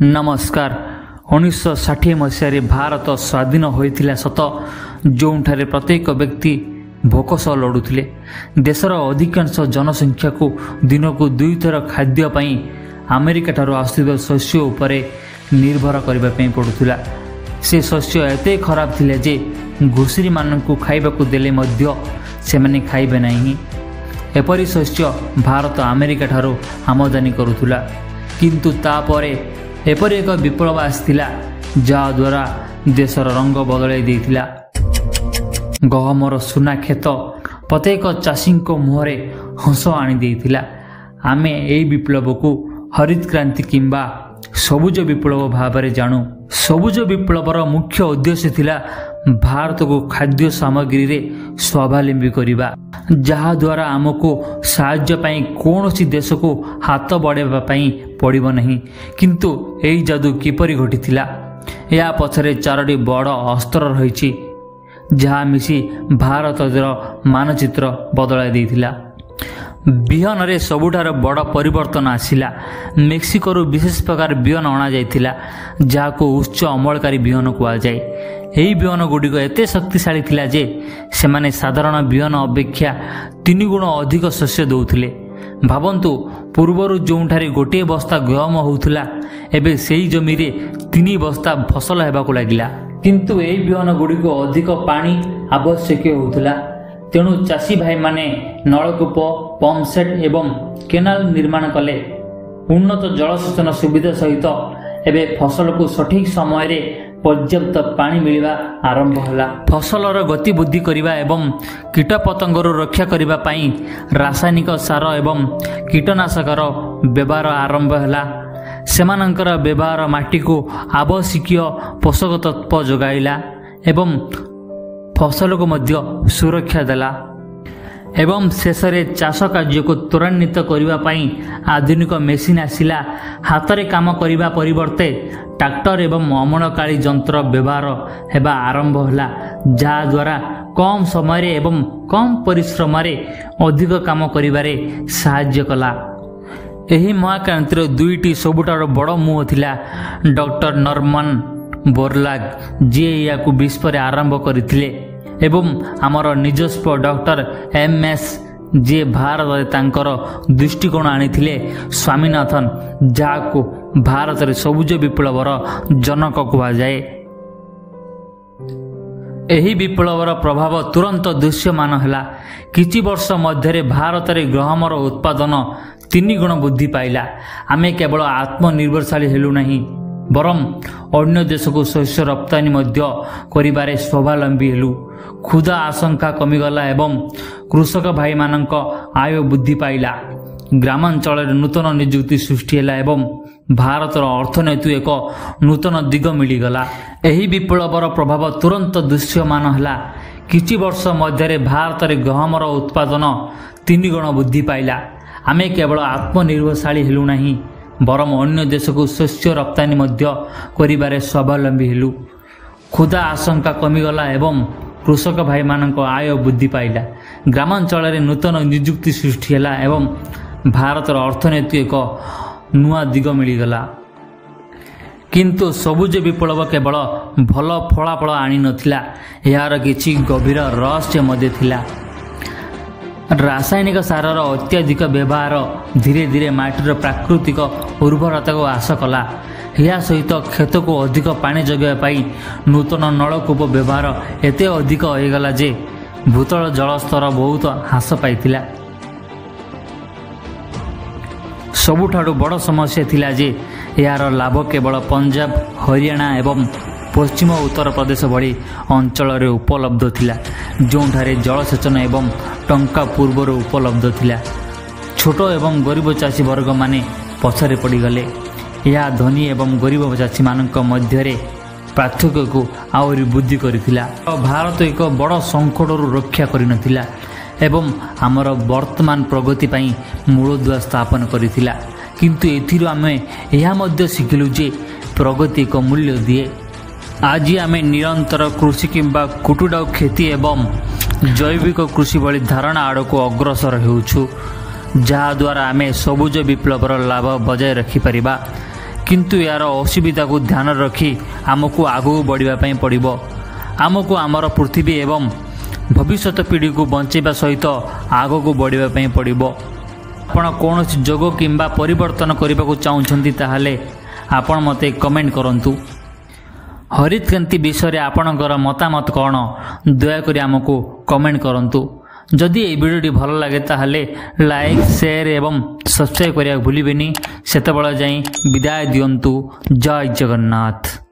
नमस्कार। 1960 मसीह भारत स्वाधीन होता सत जोठारे प्रत्येक व्यक्ति भोक सह लड़ुले। देशर अधिकांश जनसंख्या को दिन को 2 थर खाद्यपाई अमेरिका ठारू आसुवा शस्य उपर निर्भर करने पड़ूला। से शस्य एते खराब थिले जे घुषुरी मानू खाइबाकू देले मध्य सेमाने खाइबे नहीं। एपरी शस्य भारत अमेरिका ठारू आमदानी करुला, किंतु तापरे एपरी एक विप्लव आसाला जहाद्वारा देशर रंग बदलाई देइथिला। गहमर सुना खेत प्रत्येक चाषी मुहरे हस आनी देइथिला। आमे एई विप्लव को हरित क्रांति किंबा सबुज विप्लव भाव में जानू। सबुज विप्लवर मुख्य उद्देश्य थिला भारत को खाद्य सामग्री रे स्वावलंबी करिबा, जहा द्वारा आमको साहाय्य पाई कौनसी देश को हाथ बढ़ावा पाई पड़िबो नहीं। किंतु एई जादू किपरि घटिथिला? या पछरे 4टी बड़ अस्त्र रहिछि जहा मिसी भारतर मानचित्र बदलाई देइथिला। बिहन रे सबुठार बड़ परिवर्तन आसिला। मेक्सिको विशेष प्रकार बिहन अणा जाइथिला जाको उच्च अमलकारी बिहन कुआ जाए। एही बिहन गुडिक एते शक्तिशाली थिला जे सेमाने साधारण बिहन अपेक्षा 3 गुण अधिक शस्य दउथिले। भाबंतु पूर्वरु जोठारे गोटे बस्ता गहम होउथिला एबे सेही जमी रे 3 बस्ता फसल हेबाकू लागिला। किंतु एही बिहन गुडिक अधिक पानी आवश्यक होउथिला। तेणु चाषी भाई माने नलकूप, पंप सेट एवं केनाल निर्माण कले। उन्नत जलसेचन सुविधा सहित एबे फसल को सठिक समय रे पर्याप्त पानी मिलवा आरंभ होला। फसलर गति वृद्धि करिबा एवं कीटपतंगरु रक्षा करिबा पई रासायनिक सार एवं कीटनाशकर व्यवहार आरंभ होला। सेमानंकर व्यवहार माटी को आवश्यक पोषक तत्व जोगाइला एवं फसल को मध्य सुरक्षा देला। एवं शेष में चाष कार्य को त्वरान्वित करने पाई आधुनिक मेसीन आसिला। हाथ रे काम करने परिवर्ते ट्रैक्टर एवं अमणकाली यंत्र व्यवहार हेबा आरंभ होला, जहा द्वारा कम समय एवं कम परिश्रम रे अधिक काम करिबारे सहाय्य कला। एही महाक्रांतिर 2टी सबुठार बड़ मुह थिला डॉक्टर नॉर्मन बोरलाग, जे याकू विश्व आरंभ करथिले, एवं आमर निजस्व डॉक्टर MS जे भारत तांकर दृष्टिकोण आनिथिले स्वामीनाथन, जाको भारत रे सबुज विप्लवर जनक कुआ जाए। एही विप्लवर प्रभाव तुरंत दृश्यमान हला। किछि वर्ष मध्य भारत रे गहमर उत्पादन 3 गुण वृद्धि पाइला। आमे केवल आत्मनिर्भरशाली हेलु नहीं, बरम अन्य देश को शस्य रप्तानी मध्य करिबारे स्वावलंबी हेलु। क्षुधा आशंका कमिगला एवं कृषक भाई मानक आय वृद्धि पाइला। ग्रामांचल नूतन नियुक्ति सृष्टि हैला एवं भारतर अर्थनीति एक नूतन दिग मिलीगला। एही विप्लवर प्रभाव तुरंत दृश्यमान हला। किछि वर्ष मध्य भारत रे गहमर उत्पादन 3 गुण वृद्धि पाइला। आमे केवल आत्मनिर्भरशाली हेलु नहीं, बरम अन्य देश को शस्य रप्तानी मध्य करिबारे स्वावलंबी हेलु। क्षुधा आशंका कमिगला एवं कृषक भाई मानक आय वृद्धि पाइला। ग्रामांचल नूतन नियुक्ति सृष्टि हैला एवं भारतर अर्थनीति एक नुआ दिग मिलीगला। किंतु सबुज विप्लव केवल भल फलाफल आनी नथिला, यार किछि गभीर रहस्य मध्य थिला। रासायनिक सारर अत्याधिक व्यवहार धीरे धीरे माटीर प्राकृतिक उर्वरता को आस कला। या सहित खेत को अधिक पानी जगह पाई नूतन नलकूप व्यवहार एते अधिक होगला जे भूतल जलस्तर बहुत ह्रास पाइथिला। सबुठाडु बड़ समस्या थिला जे यार लाभ केवल पंजाब, हरियाणा एवं पश्चिम उत्तर प्रदेश भली अंचल रे उपलब्ध थिला, जोठारे जलसेचन एवं टंका पूर्वर उपलब्ध थिला। छोट एवं गरीब चाषी वर्ग माने पछरे पड़गले। यह धनी एवं गरीब चाषी मानक मध्य पार्थक्य को आहरी वृद्धि करिथिला। भारत एक बड़ संकटरू रक्षा करिनथिला एवं आमर वर्तमान प्रगति पाई मूलदुआ स्थापन करिथिला। किंतु एथिरो आमे यह मध्य शिखिलु जे प्रगति एक मूल्य दिए। आज आमे निरंतर कृषि किंबा कुटुडाउ खेती एवं जैविक कृषि भली धारणा आड़ को अग्रसर होउछु, जहा द्वारा आमे सबुज विप्लवर लाभ बजाय रखिपारिबा। किंतु यार असुविधा को ध्यान रखी आमको आगू बढ़ापी पड़ो। आमको आमर पृथ्वी एवं भविष्यत पीढ़ी को बंचेबा सहित आग को बढ़ापी पड़ो। आपण कौन जोग किंबा परिवर्तन करने को चाहते ताहले आपण मते कमेंट करंतु। हरित क्रांति विषय आपणकर मतामत कौन दयाकोरी आमको कमेंट करंतु। जदि ये वीडियोटी भल लगे ताहले लाइक शेयर एवं सब्सक्राइब करिया भूलिबेनी। सेतबेला जाई विदाय दियंतु। जय जगन्नाथ।